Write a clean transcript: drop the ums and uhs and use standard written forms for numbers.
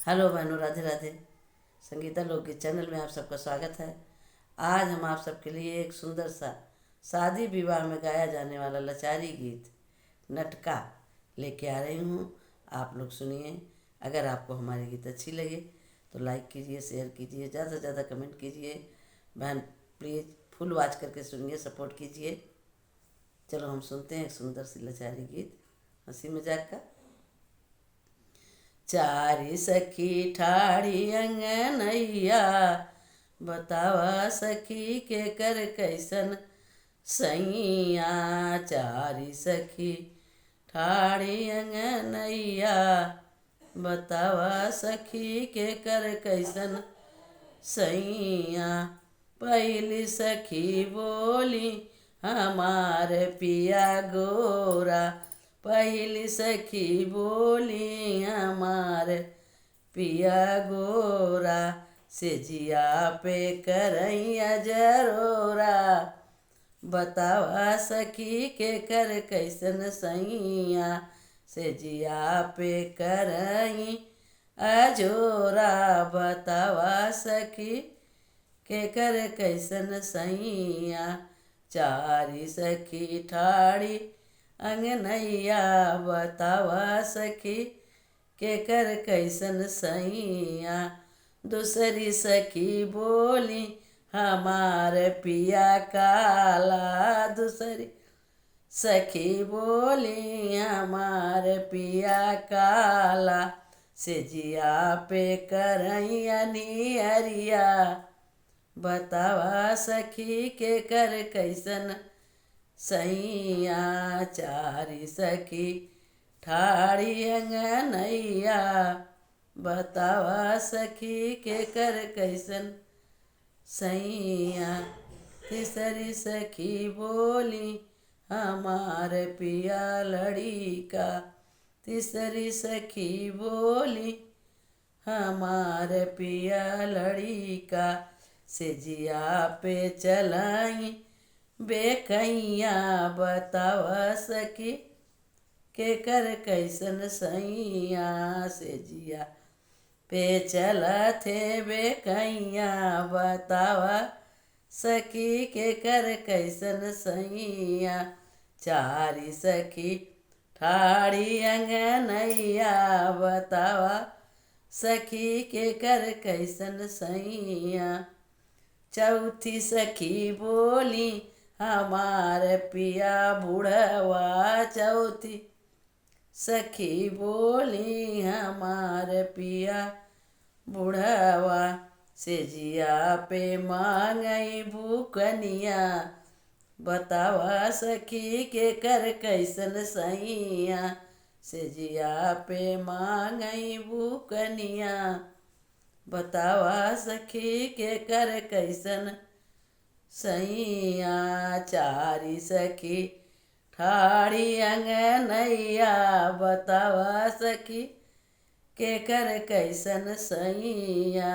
Hello बहनों, राधे राधे। संगीता लोकगीत channel में आप सबका स्वागत है। आज हम आप सबके लिए एक सुंदर सा शादी विवाह में गाया जाने वाला लचारी गीत नटका लेके आ रही हूँ। आप लोग सुनिए। अगर आपको हमारी गीत अच्छी लगे तो लाइक कीजिए, शेयर कीजिए, ज़्यादा से ज़्यादा कमेंट कीजिए। बहन प्लीज़ फुल वॉच करके सुनिए, सपोर्ट कीजिए। चलो हम सुनते हैं एक सुंदर सी लचारी गीत हंसी मजाक का। चारि सखी ठाड़ी अंगनैया, बतावा सखी के कर कैसन सैया। चारि सखी ठाड़ी अंगनैया, बतावा सखी के कर कैसन सैया। पहली सखी बोली हमार पिया गोरा, पहली सखी बोली हमार पिया गोरा, से जिया पे करैया जरोरा। बतावा सखी के कर कैसन सैया, से जिया पे करई अजोरा। बतावा सखी के कर कैसन सैया। चारि सखी ठाड़ी अंगनैया, बतावा सखी के कर कैसन सैया। दूसरी सखी बोली हमार पिया काला, दूसरी सखी बोली हमार पिया काला, से जिया पे करैया नियरिया। बतावा सखी के कर कैसन सैया। चारि सखी ठाड़ी अंगनैया, बतावा सखी के कर कैसन सैया। तीसरी सखी बोली हमार पिया लड़िका, तीसरी सखी बोली हमार पिया लड़िका, से जिया पे चलाई बेकैया। बतावा सखी के कर कैसन सैया, से जिया पे चलथे बेकैया। बतावा सखी के कर कैसन सैया। चारि सखी ठाड़ी अंगनैया, बतावा सखी के कर कैसन सैया। चौथी सखी बोली हमार पिया बुढ़वा, चौथी सखी बोली हमार पिया बुढ़वा, से जिया पे मांगई बुकनिया। बतावा सखी के कर कैसन सैया, से जिया पे मांगई बुकनिया। बतावा सखी के कर कैसन सैया। चारि सखी ठाड़ी अंगनैया, बतावा सखी के कर कैसन सैया।